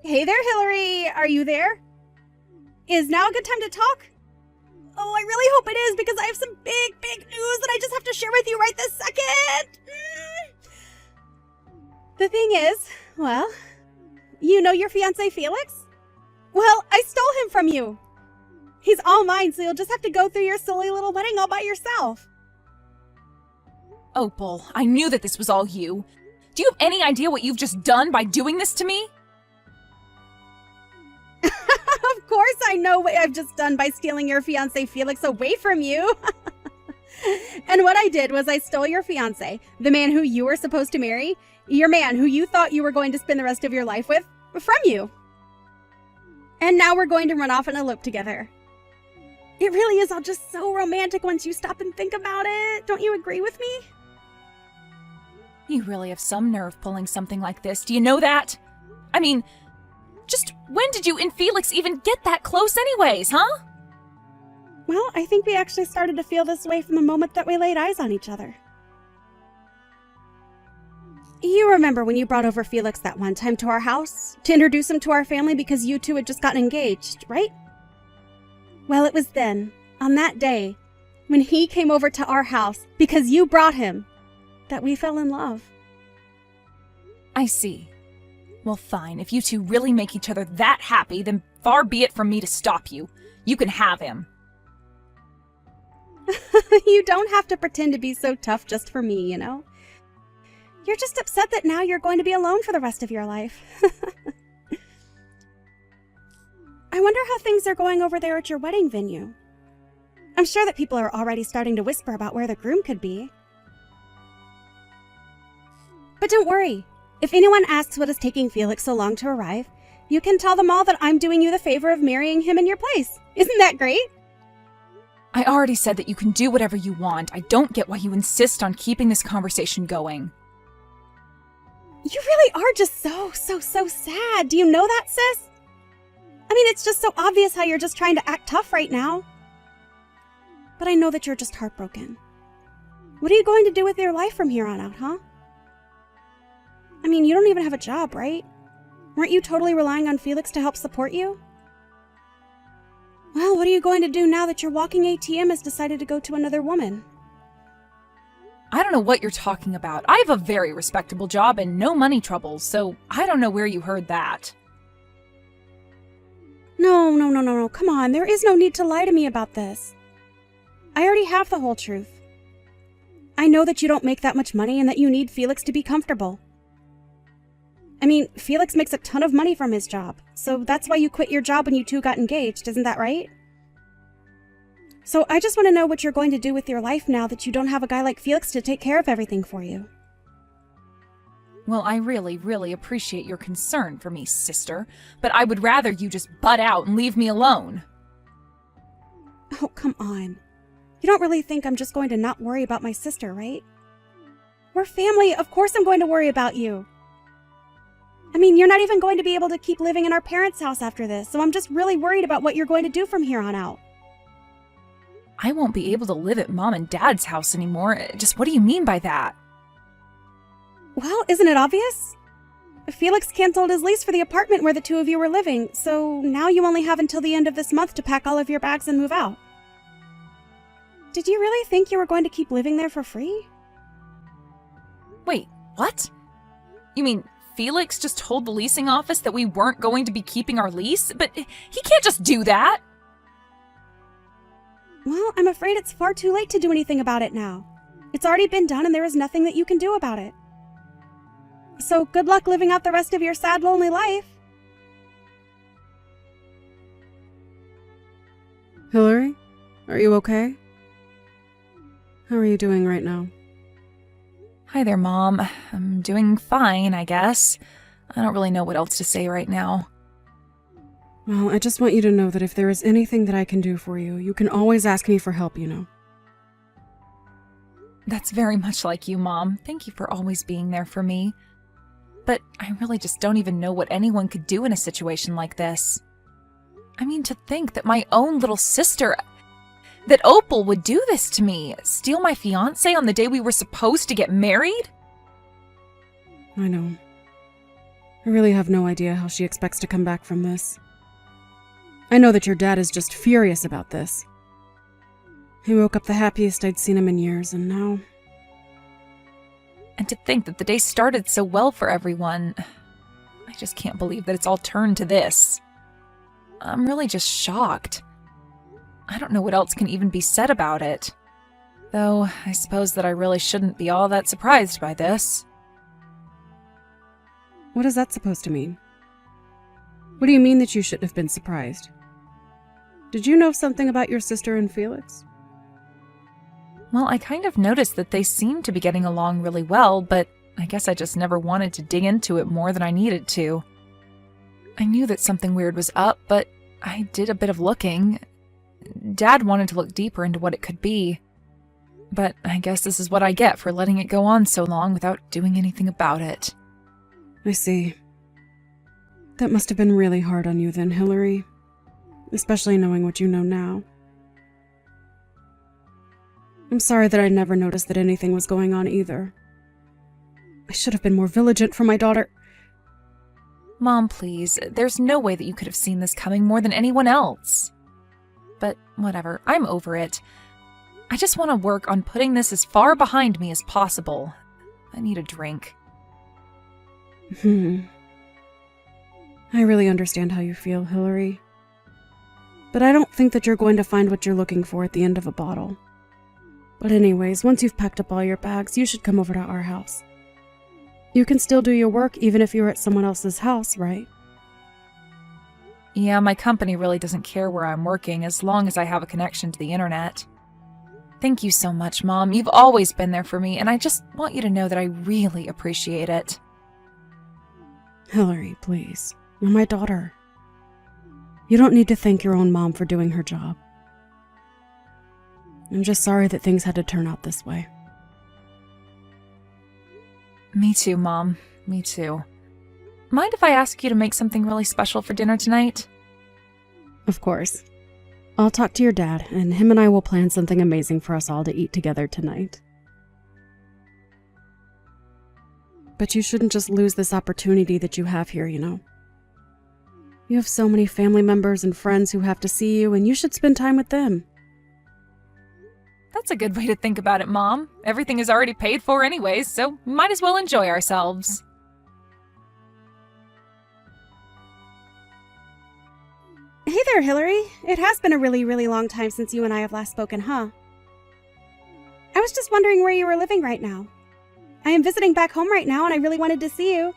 Hey there, Hillary. Are you there? Is now a good time to talk? Oh, I really hope it is because I have some big news that I just have to share with you right this second. The thing is, well, you know your fiancé Felix? Well, I stole him from you. He's all mine, so you'll just have to go through your silly little wedding all by yourself. Opal, I knew that this was all you. Do you have any idea what you've just done by doing this to me? Of course I know what I've just done by stealing your fiancé Felix away from you. And what I did was I stole your fiancé, the man who you were supposed to marry, your man who you thought you were going to spend the rest of your life with, from you. And now we're going to run off and elope together. It really is all just so romantic once you stop and think about it. Don't you agree with me? You really have some nerve pulling something like this, do you know that? I mean, just when did you and Felix even get that close anyways, huh? Well, I think we actually started to feel this way from the moment that we laid eyes on each other. You remember when you brought over Felix that one time to our house to introduce him to our family because you two had just gotten engaged, right? Well, it was then, on that day, when he came over to our house because you brought him, that we fell in love. I see. Well, fine. If you two really make each other that happy, then far be it from me to stop you. You can have him. You don't have to pretend to be so tough just for me, you know? You're just upset that now you're going to be alone for the rest of your life. I wonder how things are going over there at your wedding venue. I'm sure that people are already starting to whisper about where the groom could be. But don't worry. If anyone asks what is taking Felix so long to arrive, you can tell them all that I'm doing you the favor of marrying him in your place. Isn't that great? I already said that you can do whatever you want. I don't get why you insist on keeping this conversation going. You really are just so sad. Do you know that, sis? I mean, it's just so obvious how you're just trying to act tough right now. But I know that you're just heartbroken. What are you going to do with your life from here on out, huh? I mean, you don't even have a job, right? Weren't you totally relying on Felix to help support you? Well, what are you going to do now that your walking ATM has decided to go to another woman? I don't know what you're talking about. I have a very respectable job and no money troubles, so I don't know where you heard that. No. Come on, there is no need to lie to me about this. I already have the whole truth. I know that you don't make that much money and that you need Felix to be comfortable. I mean, Felix makes a ton of money from his job, so that's why you quit your job when you two got engaged, isn't that right? So I just want to know what you're going to do with your life now that you don't have a guy like Felix to take care of everything for you. Well, I really appreciate your concern for me, sister, but I would rather you just butt out and leave me alone. Oh, come on. You don't really think I'm just going to not worry about my sister, right? We're family, of course I'm going to worry about you. I mean, you're not even going to be able to keep living in our parents' house after this, so I'm just really worried about what you're going to do from here on out. I won't be able to live at Mom and Dad's house anymore. Just what do you mean by that? Well, isn't it obvious? Felix canceled his lease for the apartment where the two of you were living, so now you only have until the end of this month to pack all of your bags and move out. Did you really think you were going to keep living there for free? Wait, what? You mean Felix just told the leasing office that we weren't going to be keeping our lease? But he can't just do that! Well, I'm afraid it's far too late to do anything about it now. It's already been done and there is nothing that you can do about it. So good luck living out the rest of your sad, lonely life. Hillary, are you okay? How are you doing right now? Hi there, Mom. I'm doing fine, I guess. I don't really know what else to say right now. Well, I just want you to know that if there is anything that I can do for you, you can always ask me for help, you know. That's very much like you, Mom. Thank you for always being there for me. But I really just don't even know what anyone could do in a situation like this. I mean, to think that my own little sister, that Opal would do this to me, steal my fiancé on the day we were supposed to get married? I know. I really have no idea how she expects to come back from this. I know that your dad is just furious about this. He woke up the happiest I'd seen him in years, and now... And to think that the day started so well for everyone. I just can't believe that it's all turned to this. I'm really just shocked. I don't know what else can even be said about it. Though, I suppose that I really shouldn't be all that surprised by this. What is that supposed to mean? What do you mean that you shouldn't have been surprised? Did you know something about your sister and Felix? Well, I kind of noticed that they seemed to be getting along really well, but I guess I just never wanted to dig into it more than I needed to. I knew that something weird was up, but I did a bit of looking. Dad wanted to look deeper into what it could be. But I guess this is what I get for letting it go on so long without doing anything about it. I see. That must have been really hard on you then, Hillary. Especially knowing what you know now. I'm sorry that I never noticed that anything was going on either. I should have been more vigilant for my daughter. Mom, please. There's no way that you could have seen this coming more than anyone else. But whatever, I'm over it. I just want to work on putting this as far behind me as possible. I need a drink. I really understand how you feel, Hillary. But I don't think that you're going to find what you're looking for at the end of a bottle. But anyways, once you've packed up all your bags, you should come over to our house. You can still do your work even if you're at someone else's house, right? Yeah, my company really doesn't care where I'm working as long as I have a connection to the internet. Thank you so much, Mom. You've always been there for me, and I just want you to know that I really appreciate it. Hillary, please. You're my daughter. You don't need to thank your own mom for doing her job. I'm just sorry that things had to turn out this way. Me too, Mom. Me too. Mind if I ask you to make something really special for dinner tonight? Of course. I'll talk to your dad, and him and I will plan something amazing for us all to eat together tonight. But you shouldn't just lose this opportunity that you have here, you know. You have so many family members and friends who have to see you, and you should spend time with them. That's a good way to think about it, Mom. Everything is already paid for anyways, so we might as well enjoy ourselves. Hey there, Hillary. It has been a really, really long time since you and I have last spoken, huh? I was just wondering where you were living right now. I am visiting back home right now, and I really wanted to see you.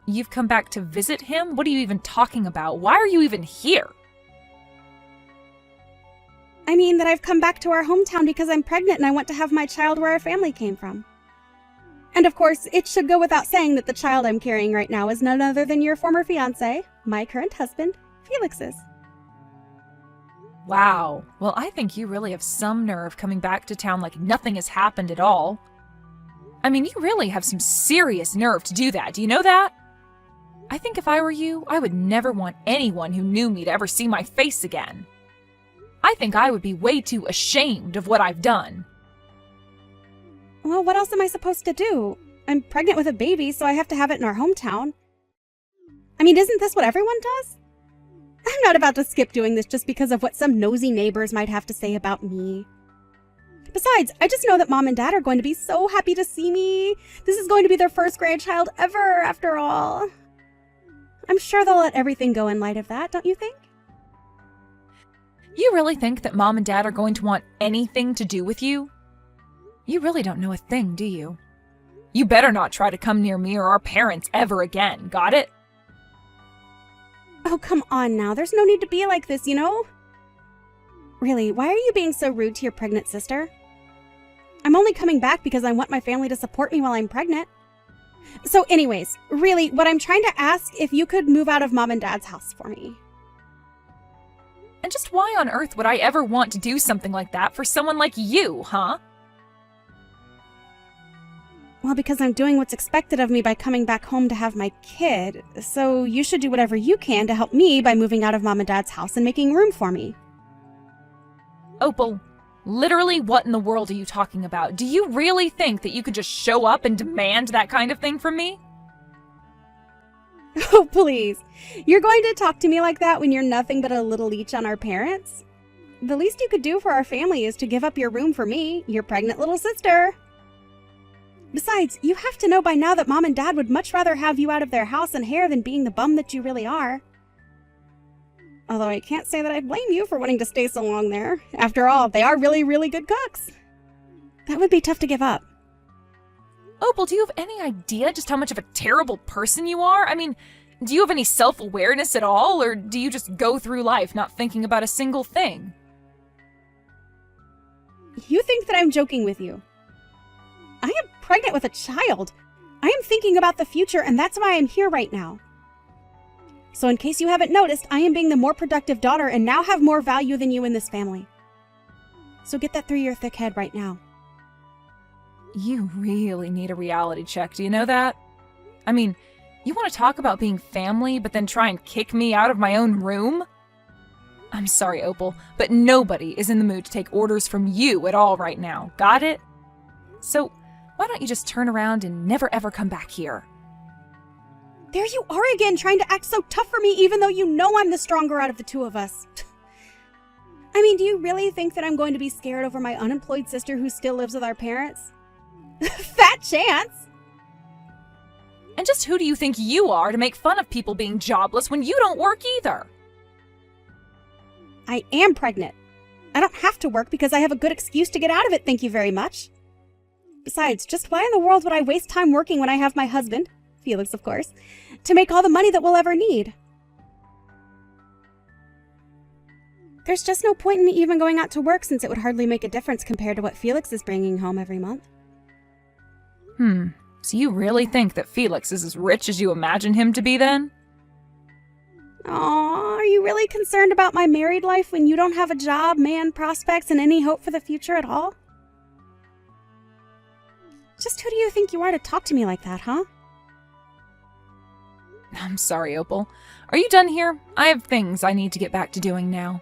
You've come back to visit him? What are you even talking about? Why are you even here? I mean that I've come back to our hometown because I'm pregnant and I want to have my child where our family came from. And of course, it should go without saying that the child I'm carrying right now is none other than your former fiancé, my current husband, Felix's. Wow. Well, I think you really have some nerve coming back to town like nothing has happened at all. I mean, you really have some serious nerve to do that. Do you know that? I think if I were you, I would never want anyone who knew me to ever see my face again. I think I would be way too ashamed of what I've done. Well, what else am I supposed to do? I'm pregnant with a baby, so I have to have it in our hometown. I mean, isn't this what everyone does? I'm not about to skip doing this just because of what some nosy neighbors might have to say about me. Besides, I just know that Mom and Dad are going to be so happy to see me. This is going to be their first grandchild ever, after all. I'm sure they'll let everything go in light of that, don't you think? You really think that Mom and Dad are going to want anything to do with you? You really don't know a thing, do you? You better not try to come near me or our parents ever again, got it? Oh, come on now. There's no need to be like this, you know? Really, why are you being so rude to your pregnant sister? I'm only coming back because I want my family to support me while I'm pregnant. So anyways, really, what I'm trying to ask if you could move out of Mom and Dad's house for me. And just why on earth would I ever want to do something like that for someone like you, huh? Well, because I'm doing what's expected of me by coming back home to have my kid, so you should do whatever you can to help me by moving out of Mom and Dad's house and making room for me. Opal, literally what in the world are you talking about? Do you really think that you could just show up and demand that kind of thing from me? Oh, please. You're going to talk to me like that when you're nothing but a little leech on our parents? The least you could do for our family is to give up your room for me, your pregnant little sister. Besides, you have to know by now that Mom and Dad would much rather have you out of their house and hair than being the bum that you really are. Although I can't say that I blame you for wanting to stay so long there. After all, they are really, really good cooks. That would be tough to give up. Opal, do you have any idea just how much of a terrible person you are? I mean, do you have any self-awareness at all, or do you just go through life not thinking about a single thing? You think that I'm joking with you. I am pregnant with a child. I am thinking about the future, and that's why I'm here right now. So in case you haven't noticed, I am being the more productive daughter and now have more value than you in this family. So get that through your thick head right now. You really need a reality check, do you know that? I mean, you want to talk about being family, but then try and kick me out of my own room? I'm sorry, Opal, but nobody is in the mood to take orders from you at all right now. Got it? So, why don't you just turn around and never ever come back here? There you are again, trying to act so tough for me even though you know I'm the stronger out of the two of us. I mean, do you really think that I'm going to be scared over my unemployed sister who still lives with our parents? Fat chance! And just who do you think you are to make fun of people being jobless when you don't work either? I am pregnant. I don't have to work because I have a good excuse to get out of it, thank you very much. Besides, just why in the world would I waste time working when I have my husband, Felix of course, to make all the money that we'll ever need? There's just no point in me even going out to work since it would hardly make a difference compared to what Felix is bringing home every month. So you really think that Felix is as rich as you imagine him to be then? Aw, are you really concerned about my married life when you don't have a job, man, prospects, and any hope for the future at all? Just who do you think you are to talk to me like that, huh? I'm sorry, Opal. Are you done here? I have things I need to get back to doing now.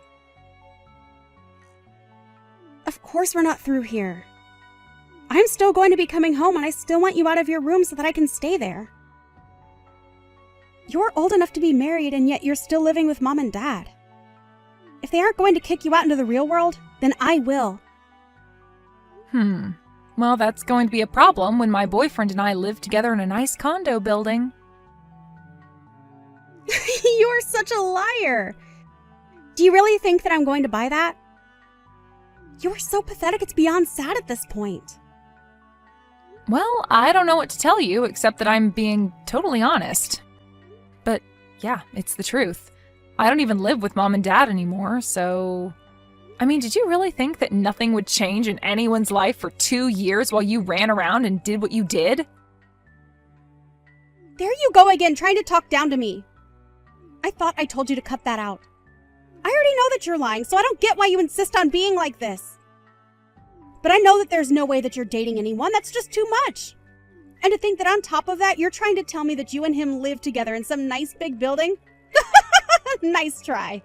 Of course we're not through here. I'm still going to be coming home and I still want you out of your room so that I can stay there. You're old enough to be married and yet you're still living with Mom and Dad. If they aren't going to kick you out into the real world, then I will. Well, that's going to be a problem when my boyfriend and I live together in a nice condo building. You're such a liar. Do you really think that I'm going to buy that? You are so pathetic it's beyond sad at this point. Well, I don't know what to tell you except that I'm being totally honest. But yeah, it's the truth. I don't even live with Mom and Dad anymore, so... I mean, did you really think that nothing would change in anyone's life for 2 years while you ran around and did what you did? There you go again, trying to talk down to me. I thought I told you to cut that out. I already know that you're lying, so I don't get why you insist on being like this. But I know that there's no way that you're dating anyone. That's just too much. And to think that on top of that, you're trying to tell me that you and him live together in some nice big building? Nice try.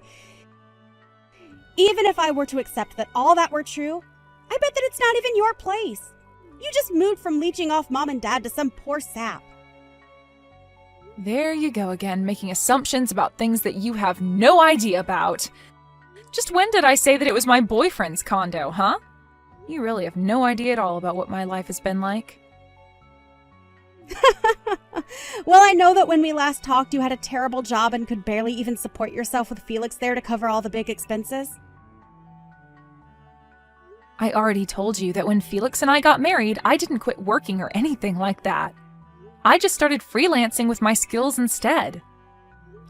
Even if I were to accept that all that were true, I bet that it's not even your place. You just moved from leeching off Mom and Dad to some poor sap. There you go again, making assumptions about things that you have no idea about. Just when did I say that it was my boyfriend's condo, huh? You really have no idea at all about what my life has been like. Well, I know that when we last talked, you had a terrible job and could barely even support yourself with Felix there to cover all the big expenses. I already told you that when Felix and I got married, I didn't quit working or anything like that. I just started freelancing with my skills instead.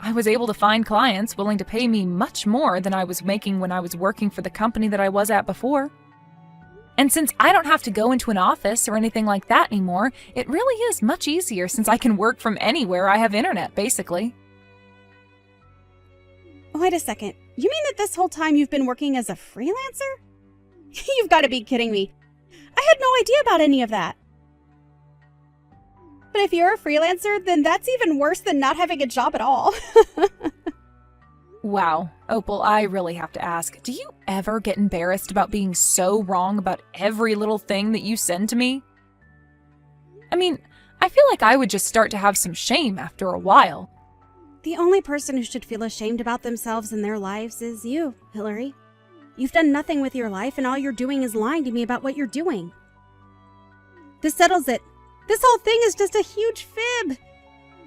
I was able to find clients willing to pay me much more than I was making when I was working for the company that I was at before. And since I don't have to go into an office or anything like that anymore, it really is much easier since I can work from anywhere I have internet, basically. Wait a second. You mean that this whole time you've been working as a freelancer? You've got to be kidding me. I had no idea about any of that. But if you're a freelancer, then that's even worse than not having a job at all. Wow, Opal, I really have to ask, do you ever get embarrassed about being so wrong about every little thing that you send to me? I mean, I feel like I would just start to have some shame after a while. The only person who should feel ashamed about themselves and their lives is you, Hillary. You've done nothing with your life, and all you're doing is lying to me about what you're doing. This settles it. This whole thing is just a huge fib.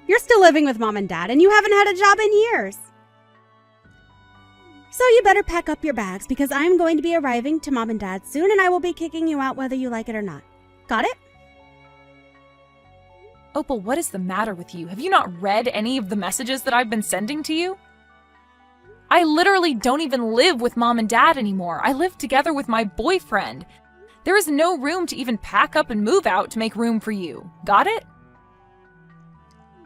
You're still living with Mom and Dad, and you haven't had a job in years. So you better pack up your bags, because I'm going to be arriving to Mom and Dad soon, and I will be kicking you out whether you like it or not. Got it? Opal, what is the matter with you? Have you not read any of the messages that I've been sending to you? I literally don't even live with Mom and Dad anymore. I live together with my boyfriend. There is no room to even pack up and move out to make room for you. Got it?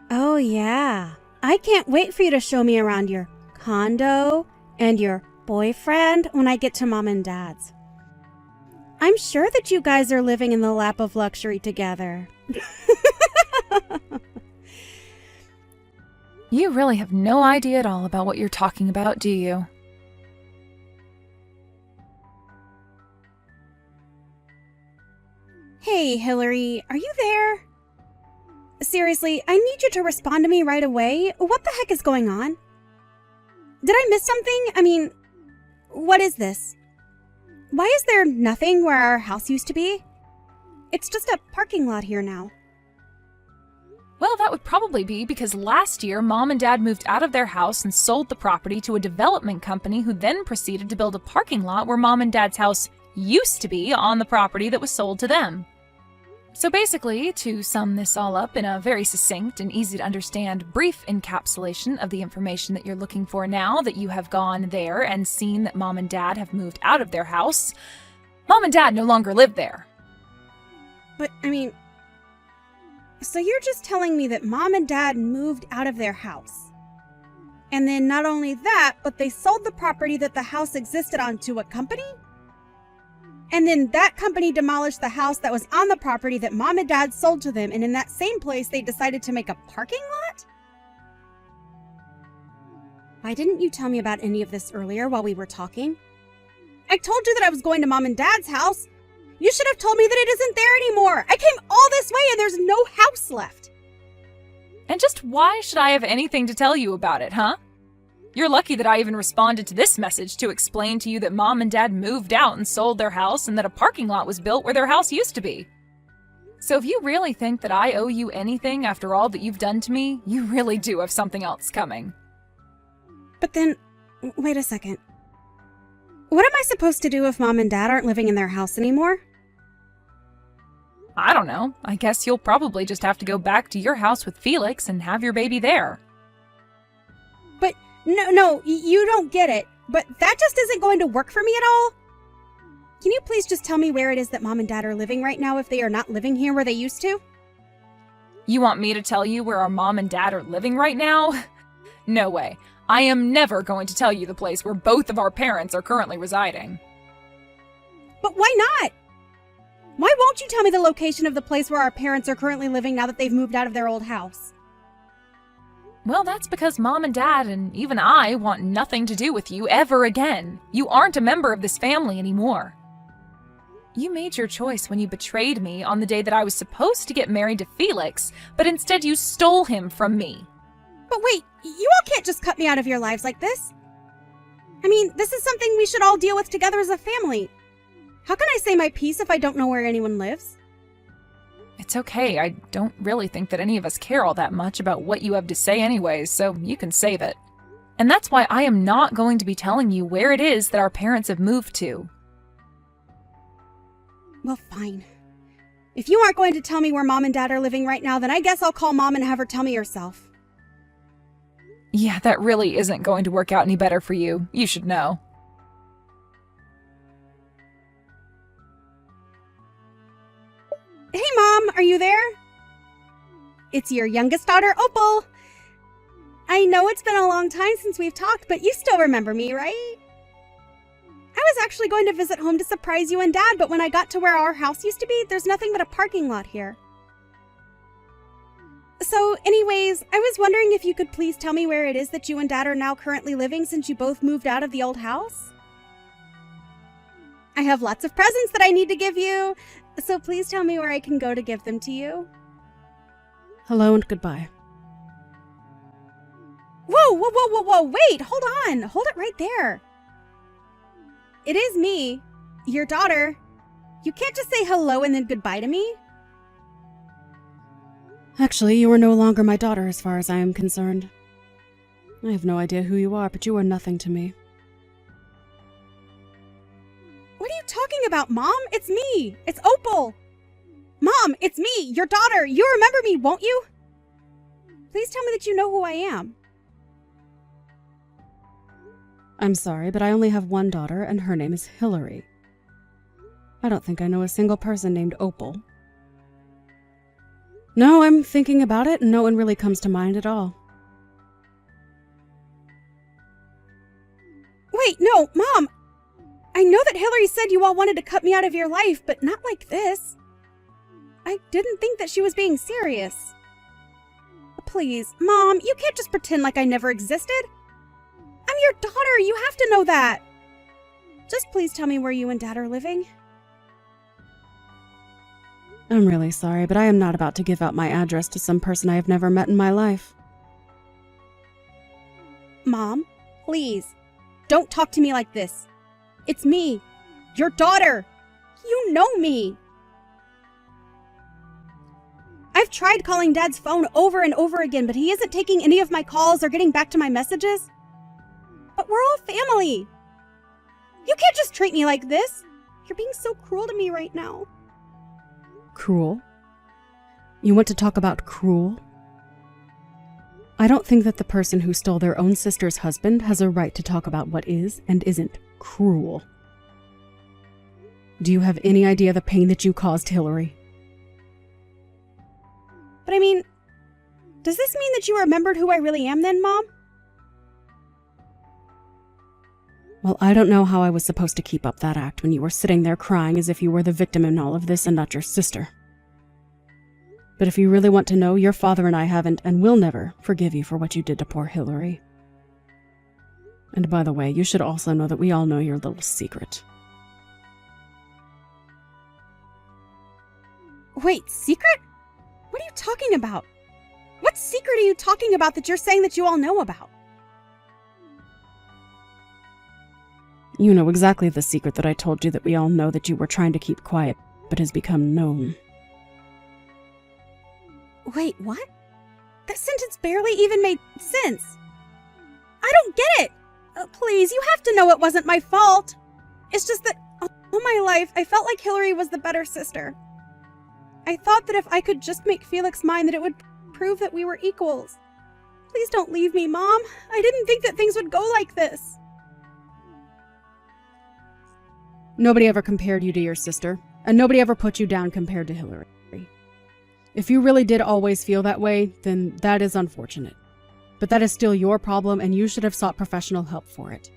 Oh, yeah. I can't wait for you to show me around your condo and your boyfriend when I get to Mom and Dad's. I'm sure that you guys are living in the lap of luxury together. You really have no idea at all about what you're talking about, do you? Hey, Hillary, are you there? Seriously, I need you to respond to me right away. What the heck is going on? Did I miss something? I mean, what is this? Why is there nothing where our house used to be? It's just a parking lot here now. Well, that would probably be because last year, Mom and Dad moved out of their house and sold the property to a development company who then proceeded to build a parking lot where Mom and Dad's house used to be on the property that was sold to them. So basically, to sum this all up in a very succinct and easy to understand brief encapsulation of the information that you're looking for now that you have gone there and seen that Mom and Dad have moved out of their house, Mom and Dad no longer live there. But, I mean, so you're just telling me that Mom and Dad moved out of their house. And then not only that, but they sold the property that the house existed on to a company? And then that company demolished the house that was on the property that Mom and Dad sold to them, and in that same place they decided to make a parking lot? Why didn't you tell me about any of this earlier while we were talking? I told you that I was going to Mom and Dad's house. You should have told me that it isn't there anymore. I came all this way and there's no house left. And just why should I have anything to tell you about it, huh? You're lucky that I even responded to this message to explain to you that Mom and Dad moved out and sold their house and that a parking lot was built where their house used to be. So if you really think that I owe you anything after all that you've done to me, you really do have something else coming. But then, wait a second. What am I supposed to do if Mom and Dad aren't living in their house anymore? I don't know. I guess you'll probably just have to go back to your house with Felix and have your baby there. But no, you don't get it. But that just isn't going to work for me at all. Can you please just tell me where it is that Mom and Dad are living right now if they are not living here where they used to? You want me to tell you where our mom and dad are living right now? No way. I am never going to tell you the place where both of our parents are currently residing. But why not? Why won't you tell me the location of the place where our parents are currently living now that they've moved out of their old house? Well, that's because Mom and Dad and even I want nothing to do with you ever again. You aren't a member of this family anymore. You made your choice when you betrayed me on the day that I was supposed to get married to Felix, but instead you stole him from me. But wait, you all can't just cut me out of your lives like this. I mean, this is something we should all deal with together as a family. How can I say my piece if I don't know where anyone lives? It's okay. I don't really think that any of us care all that much about what you have to say anyways, so you can save it. And that's why I am not going to be telling you where it is that our parents have moved to. Well, fine. If you aren't going to tell me where Mom and Dad are living right now, then I guess I'll call Mom and have her tell me herself. Yeah, that really isn't going to work out any better for you. You should know. Hey, Mom, are you there? It's your youngest daughter, Opal. I know it's been a long time since we've talked, but you still remember me, right? I was actually going to visit home to surprise you and Dad, but when I got to where our house used to be, there's nothing but a parking lot here. So, anyways, I was wondering if you could please tell me where it is that you and Dad are now currently living since you both moved out of the old house? I have lots of presents that I need to give you, so please tell me where I can go to give them to you. Hello and goodbye. whoa, wait, hold on. Hold it right there. It is me, your daughter. You can't just say hello and then goodbye to me. Actually, you are no longer my daughter as far as I am concerned. I have no idea who you are, but you are nothing to me. What are you talking about, Mom? It's me. It's Opal. Mom, it's me, your daughter. You remember me, won't you? Please tell me that you know who I am. I'm sorry, but I only have one daughter, and her name is Hillary. I don't think I know a single person named Opal. No, I'm thinking about it, and no one really comes to mind at all. Wait, no, Mom. I know that Hillary said you all wanted to cut me out of your life, but not like this. I didn't think that she was being serious. Please, Mom, you can't just pretend like I never existed. I'm your daughter, you have to know that. Just please tell me where you and Dad are living. I'm really sorry, but I am not about to give out my address to some person I have never met in my life. Mom, please, don't talk to me like this. It's me, your daughter. You know me. I've tried calling Dad's phone over and over again, but he isn't taking any of my calls or getting back to my messages. But we're all family. You can't just treat me like this. You're being so cruel to me right now. Cruel? You want to talk about cruel? I don't think that the person who stole their own sister's husband has a right to talk about what is and isn't cruel. Do you have any idea the pain that you caused Hillary? But I mean, does this mean that you remembered who I really am then, Mom? Well, I don't know how I was supposed to keep up that act when you were sitting there crying as if you were the victim in all of this and not your sister. But if you really want to know, your father and I haven't and will never forgive you for what you did to poor Hillary. And by the way, you should also know that we all know your little secret. Wait, secret? What are you talking about? What secret are you talking about that you're saying that you all know about? You know exactly the secret that I told you that we all know that you were trying to keep quiet, but has become known. Wait, what? That sentence barely even made sense. I don't get it. Please, you have to know it wasn't my fault. It's just that all my life, I felt like Hillary was the better sister. I thought that if I could just make Felix mine, that it would prove that we were equals. Please don't leave me, Mom. I didn't think that things would go like this. Nobody ever compared you to your sister, and nobody ever put you down compared to Hillary. If you really did always feel that way, then that is unfortunate. But that is still your problem, and you should have sought professional help for it.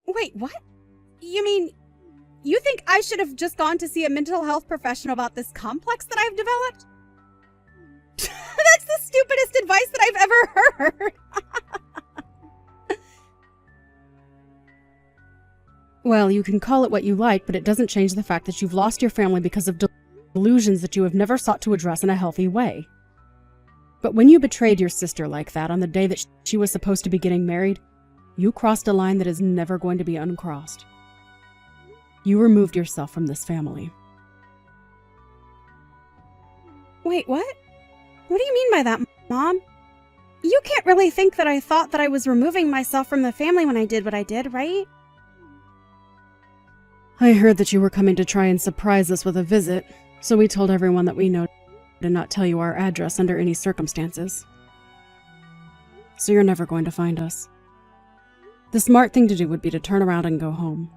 Wait, what? You mean, you think I should have just gone to see a mental health professional about this complex that I've developed? That's the stupidest advice that I've ever heard. Well, you can call it what you like, but it doesn't change the fact that you've lost your family because of delusions that you have never sought to address in a healthy way. But when you betrayed your sister like that on the day that she was supposed to be getting married, you crossed a line that is never going to be uncrossed. You removed yourself from this family. Wait, what? What do you mean by that, Mom? You can't really think that I thought that I was removing myself from the family when I did what I did, right? I heard that you were coming to try and surprise us with a visit, so we told everyone that we know to not tell you our address under any circumstances. So you're never going to find us. The smart thing to do would be to turn around and go home.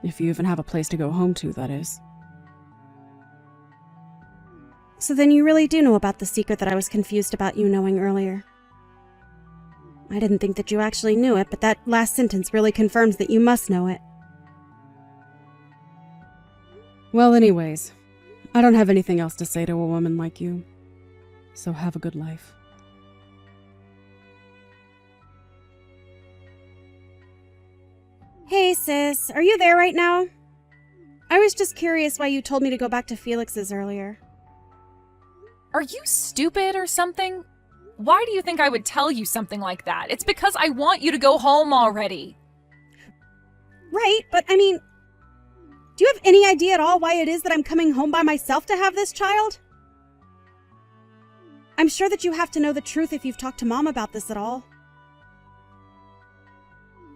If you even have a place to go home to, that is. So then you really do know about the secret that I was confused about you knowing earlier. I didn't think that you actually knew it, but that last sentence really confirms that you must know it. Well, anyways, I don't have anything else to say to a woman like you. So have a good life. Hey, sis, are you there right now? I was just curious why you told me to go back to Felix's earlier. Are you stupid or something? why do you think I would tell you something like that? It's because I want you to go home already. Right, but I mean, do you have any idea at all why it is that I'm coming home by myself to have this child? I'm sure that you have to know the truth if you've talked to Mom about this at all.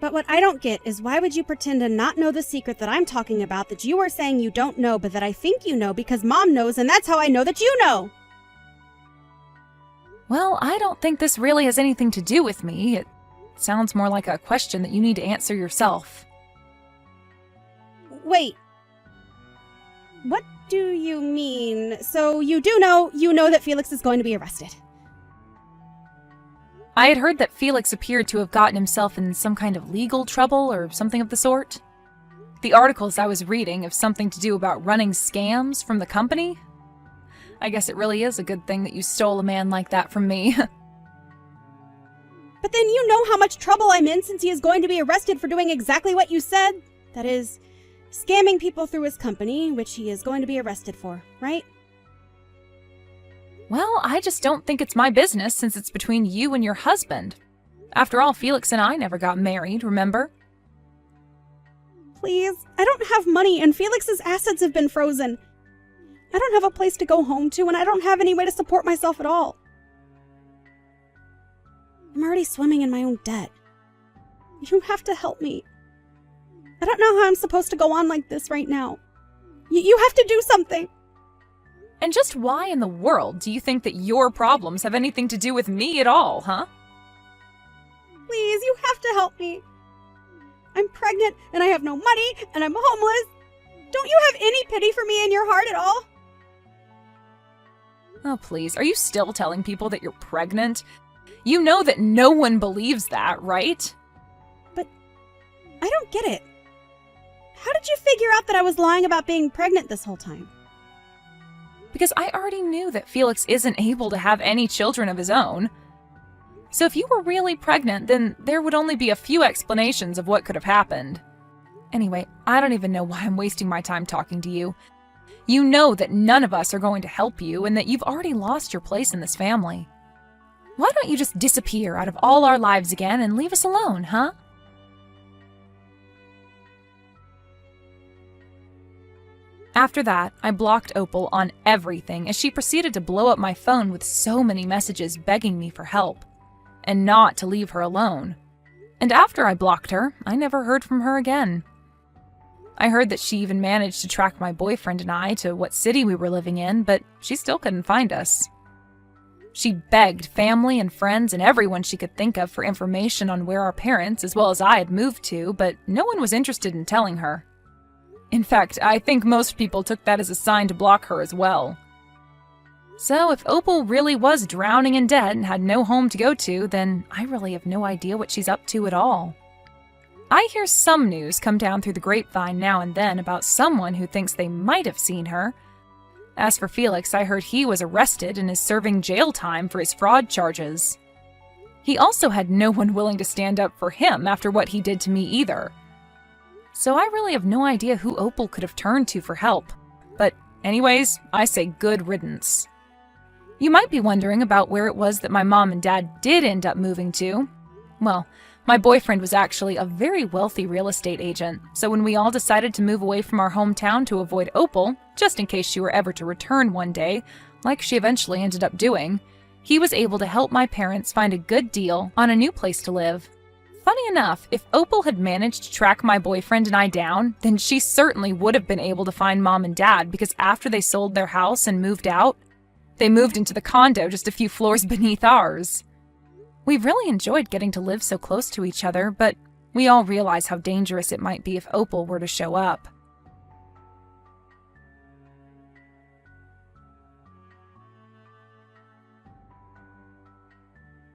But what I don't get is why would you pretend to not know the secret that I'm talking about that you are saying you don't know but that I think you know because Mom knows and that's how I know that you know? Well, I don't think this really has anything to do with me. It sounds more like a question that you need to answer yourself. Wait. What do you mean? So you know that Felix is going to be arrested. I had heard that Felix appeared to have gotten himself in some kind of legal trouble or something of the sort. The articles I was reading have something to do about running scams from the company. I guess it really is a good thing that you stole a man like that from me. But then you know how much trouble I'm in since he is going to be arrested for doing exactly what you said. That is, scamming people through his company, which he is going to be arrested for, right? Well, I just don't think it's my business since it's between you and your husband. After all, Felix and I never got married, remember? Please, I don't have money and Felix's assets have been frozen. I don't have a place to go home to and I don't have any way to support myself at all. I'm already swimming in my own debt. You have to help me. I don't know how I'm supposed to go on like this right now. You have to do something. And just why in the world do you think that your problems have anything to do with me at all, huh? Please, you have to help me. I'm pregnant and I have no money and I'm homeless. Don't you have any pity for me in your heart at all? Oh, please, are you still telling people that you're pregnant? You know that no one believes that, right? But I don't get it. How did you figure out that I was lying about being pregnant this whole time? Because I already knew that Felix isn't able to have any children of his own. So if you were really pregnant, then there would only be a few explanations of what could have happened. Anyway, I don't even know why I'm wasting my time talking to you. You know that none of us are going to help you and that you've already lost your place in this family. Why don't you just disappear out of all our lives again and leave us alone, huh? After that, I blocked Opal on everything as she proceeded to blow up my phone with so many messages begging me for help, and not to leave her alone. And after I blocked her, I never heard from her again. I heard that she even managed to track my boyfriend and I to what city we were living in, but she still couldn't find us. She begged family and friends and everyone she could think of for information on where our parents, as well as I, had moved to, but no one was interested in telling her. In fact, I think most people took that as a sign to block her as well. So if Opal really was drowning in debt and had no home to go to, then I really have no idea what she's up to at all. I hear some news come down through the grapevine now and then about someone who thinks they might have seen her. As for Felix, I heard he was arrested and is serving jail time for his fraud charges. He also had no one willing to stand up for him after what he did to me either. So I really have no idea who Opal could have turned to for help. But anyways, I say good riddance. You might be wondering about where it was that my mom and dad did end up moving to. Well, my boyfriend was actually a very wealthy real estate agent, so when we all decided to move away from our hometown to avoid Opal, just in case she were ever to return one day, like she eventually ended up doing, he was able to help my parents find a good deal on a new place to live. Funny enough, if Opal had managed to track my boyfriend and I down, then she certainly would have been able to find Mom and Dad because after they sold their house and moved out, they moved into the condo just a few floors beneath ours. We've really enjoyed getting to live so close to each other, but we all realize how dangerous it might be if Opal were to show up.